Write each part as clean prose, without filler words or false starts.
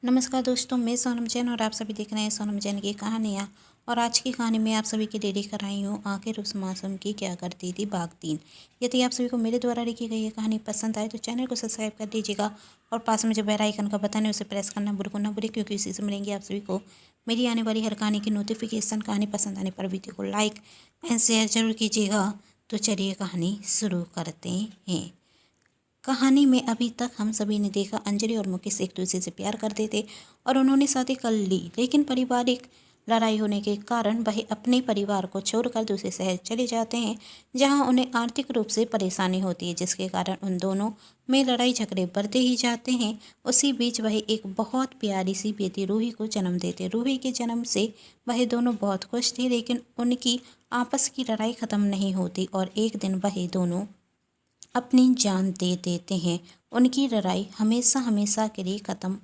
नमस्कार दोस्तों, मैं सोनम जैन और आप सभी देख रहे हैं सोनम जैन की कहानियाँ। और आज की कहानी में आप सभी के लिए लेकर आई हूँ आखिर उस मौसम की क्या करती थी भाग 3। यदि आप सभी को मेरे द्वारा लिखी गई ये कहानी पसंद आए तो चैनल को सब्सक्राइब कर लीजिएगा और पास में जो बेल आइकन का बटन है उसे प्रेस करना बिल्कुल ना भूलें, क्योंकि इसी से मिलेंगी आप सभी को मेरी आने वाली हर कहानी की नोटिफिकेशन। कहानी पसंद आने पर वीडियो को लाइक एंड शेयर जरूर कीजिएगा। तो चलिए कहानी शुरू करते हैं। कहानी में अभी तक हम सभी ने देखा अंजलि और मुकेश एक दूसरे से प्यार करते थे और उन्होंने शादी कर ली, लेकिन पारिवारिक लड़ाई होने के कारण वह अपने परिवार को छोड़कर दूसरे शहर चले जाते हैं, जहां उन्हें आर्थिक रूप से परेशानी होती है, जिसके कारण उन दोनों में लड़ाई झगड़े बढ़ते ही जाते हैं। उसी बीच वह एक बहुत प्यारी सी बेटी रूही को जन्म देते। रूही के जन्म से वह दोनों बहुत खुश थे, लेकिन उनकी आपस की लड़ाई खत्म नहीं होती और एक दिन वह दोनों अपनी जान दे देते हैं। उनकी लड़ाई हमेशा हमेशा के लिए ख़त्म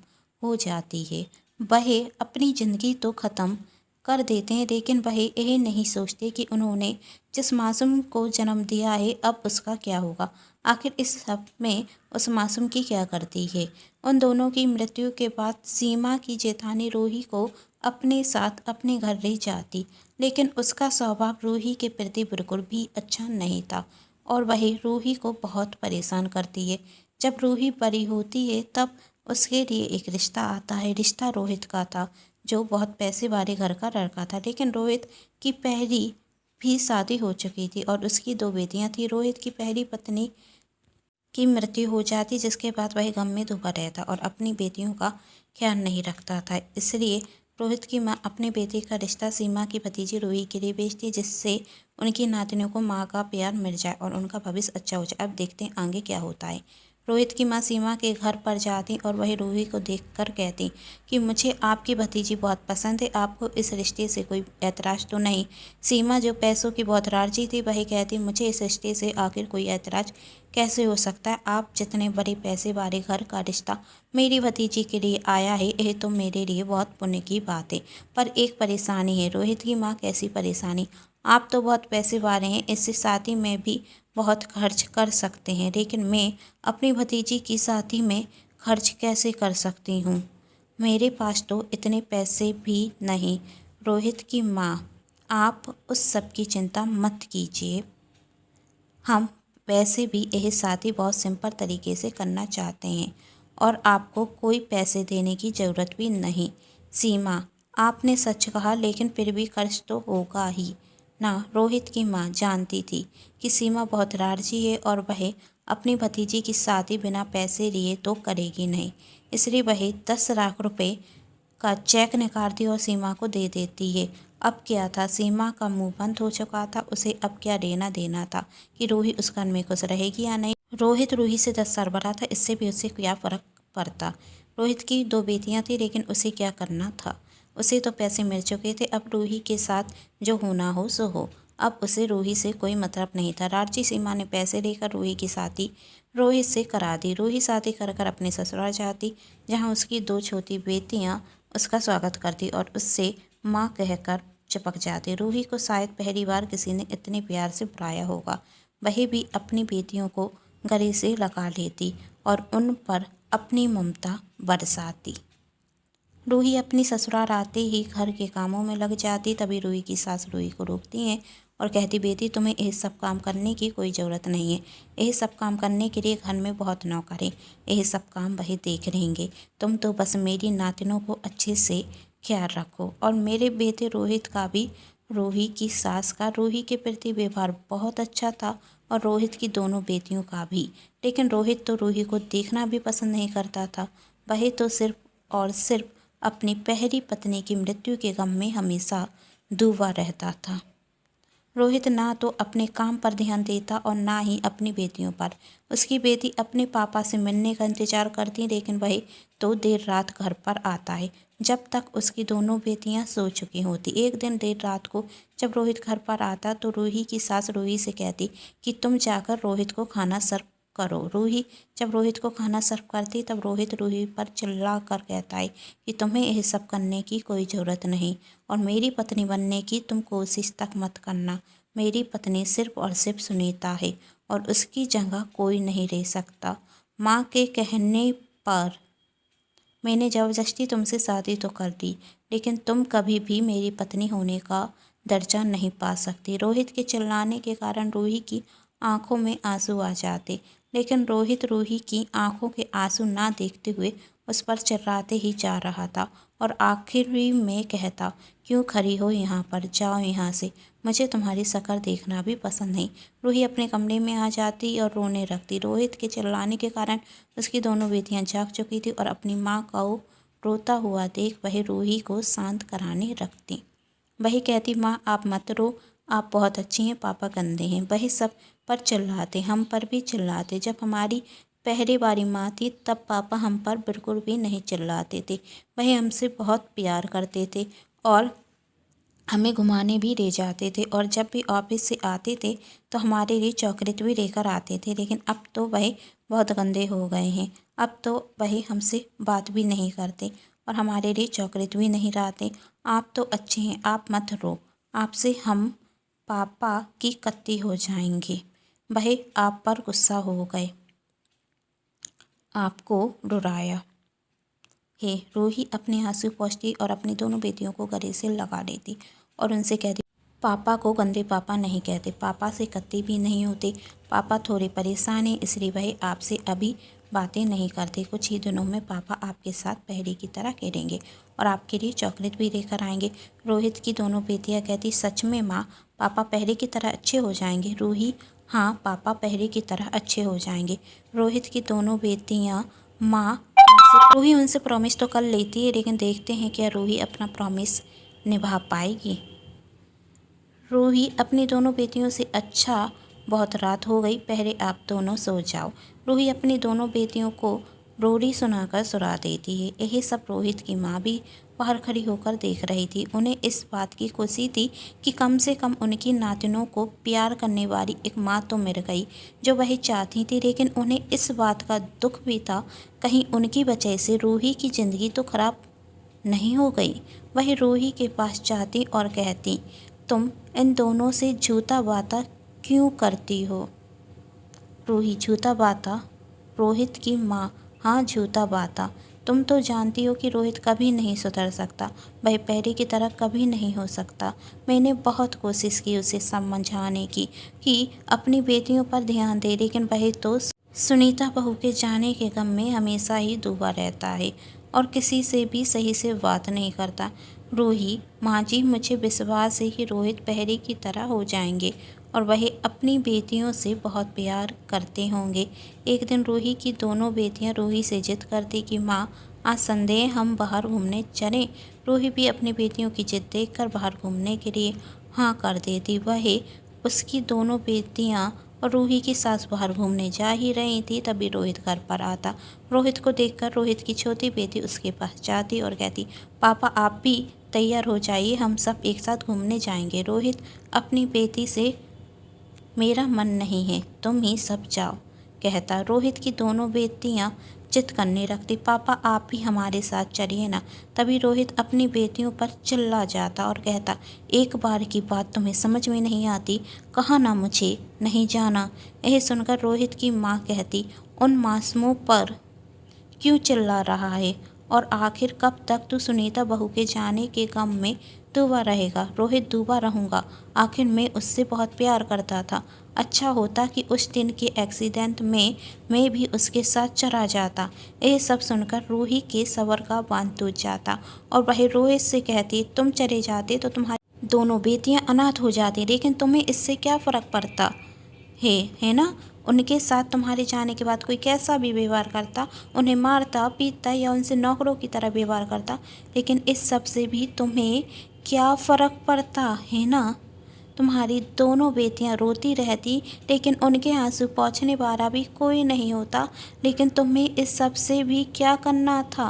हो जाती है। वह अपनी ज़िंदगी तो ख़त्म कर देते हैं, लेकिन वह यह नहीं सोचते कि उन्होंने जिस मासूम को जन्म दिया है अब उसका क्या होगा। आखिर इस सब में उस मासूम की क्या करती है। उन दोनों की मृत्यु के बाद सीमा की जेठानी रूही को अपने साथ अपने घर ले जाती, लेकिन उसका स्वभाव रूही के प्रति बिल्कुल भी अच्छा नहीं था और वह रूही को बहुत परेशान करती है। जब रूही बड़ी होती है तब उसके लिए एक रिश्ता आता है। रिश्ता रोहित का था, जो बहुत पैसे वाले घर का लड़का था, लेकिन रोहित की पहली भी शादी हो चुकी थी और उसकी 2 बेटियां थी। रोहित की पहली पत्नी की मृत्यु हो जाती, जिसके बाद वह गम में डूबा रहता और अपनी बेटियों का ख्याल नहीं रखता था। इसलिए रोहित की माँ अपने बेटे का रिश्ता सीमा की भतीजी रूही के लिए भेजती, जिससे उनकी नातनियों को माँ का प्यार मिल जाए और उनका भविष्य अच्छा हो जाए। अब देखते हैं आगे क्या होता है। रोहित की माँ सीमा के घर पर जाती और वह रूही को देखकर कहती कि मुझे आपकी भतीजी बहुत पसंद है, आपको इस रिश्ते से कोई ऐतराज़ तो नहीं। सीमा, जो पैसों की बहुत राजी थी, वह कहती मुझे इस रिश्ते से आखिर कोई ऐतराज़ कैसे हो सकता है। आप जितने बड़े पैसे वाले घर का रिश्ता मेरी भतीजी के लिए आया है, यह तो मेरे लिए बहुत पुण्य की बात है। पर एक परेशानी है। रोहित की माँ, कैसी परेशानी। आप तो बहुत पैसे वाले हैं, इससे शादी में भी बहुत खर्च कर सकते हैं, लेकिन मैं अपनी भतीजी की शादी में खर्च कैसे कर सकती हूँ। मेरे पास तो इतने पैसे भी नहीं। रोहित की माँ, आप उस सब की चिंता मत कीजिए। हम वैसे भी यह शादी बहुत सिंपल तरीके से करना चाहते हैं और आपको कोई पैसे देने की ज़रूरत भी नहीं। सीमा, आपने सच कहा, लेकिन फिर भी खर्च तो होगा ही ना। रोहित की माँ जानती थी कि सीमा बहुत लालची है और वह अपनी भतीजी की शादी बिना पैसे लिए तो करेगी नहीं, इसलिए वह 10 लाख रुपए का चेक निकालती और सीमा को दे देती है। अब क्या था, सीमा का मुंह बंद हो चुका था। उसे अब क्या लेना देना था कि रूही उस घर में खुश रहेगी या नहीं। रोहित रूही से 10 साल बड़ा था, इससे भी उसे क्या फ़र्क पड़ता। रोहित की 2 बेटियां थी, लेकिन उसे क्या करना था। उसे तो पैसे मिल चुके थे, अब रूही के साथ जो होना हो सो हो। अब उसे रूही से कोई मतलब नहीं था। लालची सीमा ने पैसे लेकर रूही की शादी रोहित से करा दी। रूही शादी कर कर अपने ससुराल जाती, जहाँ उसकी 2 छोटी बेटियाँ उसका स्वागत करती और उससे माँ कहकर चिपक जाती। रूही को शायद पहली बार किसी ने इतने प्यार से बुलाया होगा। वह भी अपनी बेटियों को गले से लगा लेती और उन पर अपनी ममता बरसाती। रूही अपनी ससुराल आते ही घर के कामों में लग जाती। तभी रूही की सास रूही को रोकती हैं और कहती, बेटी तुम्हें यह सब काम करने की कोई ज़रूरत नहीं है। यह सब काम करने के लिए घर में बहुत नौकर हैं, यह सब काम वही देख रहेंगे। तुम तो बस मेरी नातिनों को अच्छे से ख्याल रखो। और मेरे बेटे रोहित का भी रूही की सास का रूही के प्रति व्यवहार बहुत अच्छा था और रोहित की दोनों बेटियों का भी। लेकिन रोहित तो रूही को देखना भी पसंद नहीं करता था। वह तो सिर्फ और सिर्फ अपनी पहली पत्नी की मृत्यु के गम में हमेशा डूबा रहता था। रोहित ना तो अपने काम पर ध्यान देता और ना ही अपनी बेटियों पर। उसकी बेटी अपने पापा से मिलने का इंतजार करती, लेकिन वह तो देर रात घर पर आता है, जब तक उसकी दोनों बेटियां सो चुकी होती। एक दिन देर रात को जब रोहित घर पर आता तो रूही की सास रूही से कहती कि तुम जाकर रोहित को खाना सर्व करो। रूही जब रोहित को खाना सर्व करती तब रोहित रूही पर चिल्ला कर कहता है कि तुम्हें यह सब करने की कोई ज़रूरत नहीं और मेरी पत्नी बनने की तुम कोशिश तक मत करना। मेरी पत्नी सिर्फ और सिर्फ सुनीता है और उसकी जगह कोई नहीं ले सकता। माँ के कहने पर मैंने ज़बरदस्ती तुमसे शादी तो कर दी, लेकिन तुम कभी भी मेरी पत्नी होने का दर्जा नहीं पा सकती। रोहित के चिल्लाने के कारण रूही की आंखों में आंसू आ जाते, लेकिन रोहित रूही की आंखों के आंसू ना देखते हुए उस पर चिल्लाते ही जा रहा था और आखिरी में कहता, क्यों खड़ी हो यहाँ पर, जाओ यहाँ से, मुझे तुम्हारी शक्ल देखना भी पसंद नहीं। रूही अपने कमरे में आ जाती और रोने लगती। रोहित के चिल्लाने के कारण उसकी दोनों बेटियां जाग चुकी थी और अपनी माँ को रोता हुआ देख वह रूही को शांत कराने रखती। वही कहती, माँ आप मत रो, आप बहुत अच्छी हैं, पापा गंदे हैं। वही सब पर चिल्लाते, हम पर भी चिल्लाते। जब हमारी पहली बारी माँ थी तब पापा हम पर बिल्कुल भी नहीं चिल्लाते थे। वही हमसे बहुत प्यार करते थे और हमें घुमाने भी ले जाते थे, और जब भी ऑफिस से आते थे तो हमारे लिए चॉकलेट भी लेकर आते थे। लेकिन अब तो वह बहुत गंदे हो गए हैं। अब तो वह हमसे बात भी नहीं करते और हमारे लिए चॉकलेट भी नहीं लाते। आप तो अच्छे हैं, आप मत रो, आपसे हम पापा की कत्ती हो जाएंगे। वह आप पर गुस्सा हो गए, आपको रुलाया है। रूही अपने आंसू पोंछती और अपनी दोनों बेटियों को गले से लगा लेती और उनसे कहती, पापा को गंदे पापा नहीं कहते, पापा से कत्ती भी नहीं होते। पापा थोड़े परेशान हैं, इसलिए वह आपसे अभी बातें नहीं करते। कुछ ही दिनों में पापा आपके साथ पहले की तरह खेलेंगे और आपके लिए चॉकलेट भी लेकर आएंगे। रोहित की दोनों बेटियां कहती, सच में माँ, पापा पहले की तरह अच्छे हो जाएंगे। रूही, हाँ पापा पहले की तरह अच्छे हो जाएंगे। रोहित की दोनों बेटियां, माँ रूही उनसे प्रॉमिस तो कर लेती है, लेकिन देखते हैं क्या रूही अपना प्रॉमिस निभा पाएगी। रूही अपनी दोनों बेटियों से, अच्छा बहुत रात हो गई, पहले आप दोनों सो जाओ। रूही अपनी दोनों बेटियों को लोरी सुनाकर सुला देती है। यही सब रोहित की माँ भी बाहर खड़ी होकर देख रही थी। उन्हें इस बात की खुशी थी कि कम से कम उनकी नातिनों को प्यार करने वाली एक माँ तो मिल गई जो वह चाहती थी, लेकिन उन्हें इस बात का दुख भी था, कहीं उनकी वजह से रूही की ज़िंदगी तो खराब नहीं हो गई। वह रूही के पास जाती और कहती, तुम इन दोनों से झूठा वादा क्यों करती हो? रूही, झूठा वादा? रोहित की माँ, हाँ झूठा वादा। तुम तो जानती हो कि रोहित कभी नहीं सुधर सकता, वह पहले की तरह कभी नहीं हो सकता। मैंने बहुत कोशिश की उसे समझाने की कि अपनी बेटियों पर ध्यान दे, लेकिन वह तो सुनीता बहू के जाने के गम में हमेशा ही डूबा रहता है और किसी से भी सही से बात नहीं करता। रूही, माँ जी, मुझे विश्वास है कि रोहित पहले की तरह हो जाएंगे और वह अपनी बेटियों से बहुत प्यार करते होंगे। एक दिन रूही की दोनों बेटियां रूही से जिद करती कि माँ आज संडे हम बाहर घूमने चलें। रूही भी अपनी बेटियों की जिद देखकर बाहर घूमने के लिए हाँ कर देती। वह उसकी दोनों बेटियां और रूही की सास बाहर घूमने जा ही रही थी, तभी रोहित घर पर आता। रोहित को देखकर रोहित की छोटी बेटी उसके पास जाती और कहती, पापा आप भी तैयार हो जाइए, हम सब एक साथ घूमने जाएंगे। रोहित अपनी बेटी से, मेरा मन नहीं है, तुम ही सब जाओ, कहता। रोहित की दोनों बेटियां जिद करने लगती, पापा आप भी हमारे साथ चलिए ना। तभी रोहित अपनी बेटियों पर चिल्ला जाता और कहता, एक बार की बात तुम्हें समझ में नहीं आती, कहा ना मुझे नहीं जाना। यह सुनकर रोहित की माँ कहती, उन मासूमों पर क्यों चिल्ला रहा है और आखिर कब तक तू सुनीता बहू के जाने के गम में डूबा रहेगा? रोहित, डूबा रहूँगा, आखिर मैं उससे बहुत प्यार करता था। अच्छा होता कि उस दिन के एक्सीडेंट में मैं भी उसके साथ चला जाता। यह सब सुनकर रूही के सबर का बांध टूट जाता और वह रोहित से कहती, तुम चले जाते तो तुम्हारी दोनों बेटियां अनाथ हो जाती, लेकिन तुम्हें इससे क्या फ़र्क पड़ता है ना? उनके साथ तुम्हारे जाने के बाद कोई कैसा भी व्यवहार करता, उन्हें मारता पीटता या उनसे नौकरों की तरह व्यवहार करता, लेकिन इस सब से भी तुम्हें क्या फ़र्क पड़ता है ना? तुम्हारी दोनों बेटियां रोती रहती, लेकिन उनके आंसू पोंछने वाला भी कोई नहीं होता, लेकिन तुम्हें इस सब से भी क्या करना था,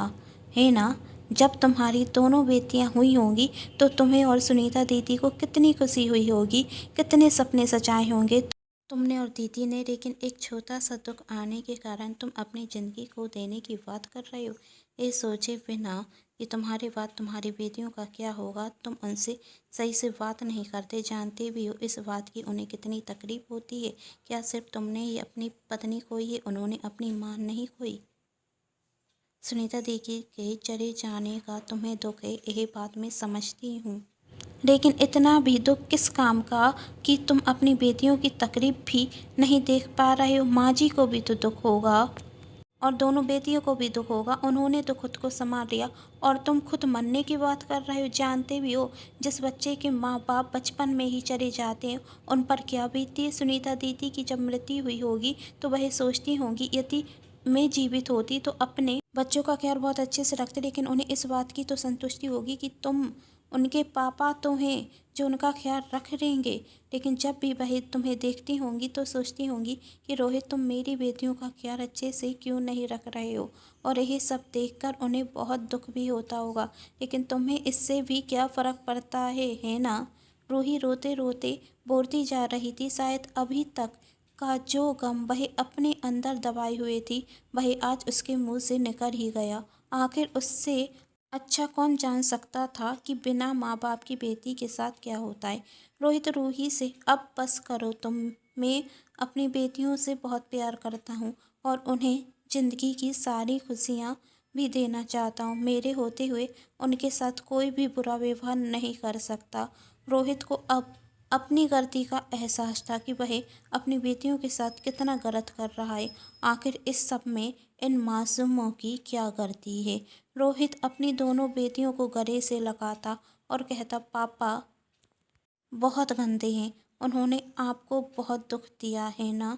है ना? जब तुम्हारी दोनों बेटियां हुई होंगी तो तुम्हें और सुनीता दीदी को कितनी खुशी हुई होगी, कितने सपने सजाए होंगे तुमने और दीदी ने, लेकिन एक छोटा सा दुख आने के कारण तुम अपनी ज़िंदगी को देने की बात कर रहे हो। ये सोचे बिना कि तुम्हारे बाद तुम्हारी बेटियों का क्या होगा, तुम उनसे सही से बात नहीं करते। जानते भी हो इस बात की उन्हें कितनी तकलीफ होती है। क्या सिर्फ तुमने ही अपनी पत्नी खोई है, उन्होंने अपनी माँ नहीं खोई? सुनीता दीदी के चले जाने का तुम्हें दुख है, यही बात मैं समझती हूँ, लेकिन इतना भी दुख किस काम का कि तुम अपनी बेटियों की तकलीफ भी नहीं देख पा रहे हो। माँ जी को भी तो दुख होगा और दोनों बेटियों को भी दुख होगा। उन्होंने तो खुद को संभाल लिया और तुम खुद मरने की बात कर रहे हो। जानते भी हो जिस बच्चे के माँ बाप बचपन में ही चले जाते हैं उन पर क्या बीतती है। सुनीता दीदी की जब मृत्यु हुई होगी तो वह सोचती होंगी यदि मैं जीवित होती तो अपने बच्चों का ख्याल बहुत अच्छे से रखते, लेकिन उन्हें इस बात की तो संतुष्टि होगी कि तुम उनके पापा तो हैं जो उनका ख्याल रख लेंगे। लेकिन जब भी वह तुम्हें देखती होंगी तो सोचती होंगी कि रोहित तुम मेरी बेटियों का ख्याल अच्छे से क्यों नहीं रख रहे हो, और यही सब देखकर उन्हें बहुत दुख भी होता होगा। लेकिन तुम्हें इससे भी क्या फ़र्क पड़ता है ना। रूही रोते रोते बोलती जा रही थी। शायद अभी तक का जो गम वह अपने अंदर दबाए हुए थी वह आज उसके मुंह से निकल ही गया। आखिर उससे अच्छा कौन जान सकता था कि बिना माँ बाप की बेटी के साथ क्या होता है। रोहित रूही से अब बस करो तुम, मैं अपनी बेटियों से बहुत प्यार करता हूँ और उन्हें ज़िंदगी की सारी खुशियाँ भी देना चाहता हूँ। मेरे होते हुए उनके साथ कोई भी बुरा व्यवहार नहीं कर सकता। रोहित को अब अपनी गलती का एहसास था कि वह अपनी बेटियों के साथ कितना गलत कर रहा है। आखिर इस सब में इन मासूमों की क्या गलती है। रोहित अपनी दोनों बेटियों को गले से लगाता और कहता, पापा बहुत गंदे हैं, उन्होंने आपको बहुत दुख दिया है ना,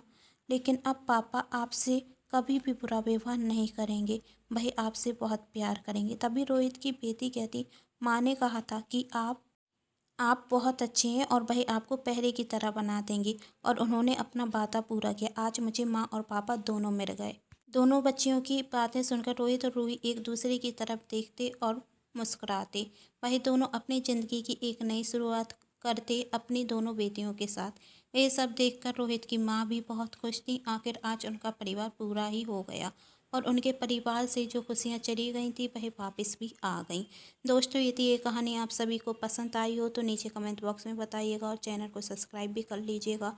लेकिन अब पापा आपसे कभी भी बुरा व्यवहार नहीं करेंगे, वह आपसे बहुत प्यार करेंगे। तभी रोहित की बेटी कहती, माँ ने कहा था कि आप बहुत अच्छे हैं और वह आपको पहले की तरह बना देंगी, और उन्होंने अपना वादा पूरा किया। आज मुझे माँ और पापा दोनों मिल गए। दोनों बच्चियों की बातें सुनकर रोहित और रूही एक दूसरे की तरफ देखते और मुस्कुराते। वही दोनों अपनी ज़िंदगी की एक नई शुरुआत करते अपनी दोनों बेटियों के साथ। ये सब देखकर रोहित की माँ भी बहुत खुश थी। आखिर आज उनका परिवार पूरा ही हो गया और उनके परिवार से जो खुशियाँ चली गई थी वह वापस भी आ गईं। दोस्तों, यदि ये कहानी आप सभी को पसंद आई हो तो नीचे कमेंट बॉक्स में बताइएगा और चैनल को सब्सक्राइब भी कर लीजिएगा,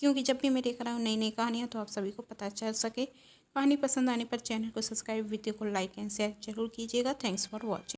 क्योंकि जब भी मैं लेकर आऊँ नई नई कहानियाँ तो आप सभी को पता चल सके। कहानी पसंद आने पर चैनल को सब्सक्राइब, वीडियो को लाइक एंड शेयर जरूर कीजिएगा। Thanks for watching.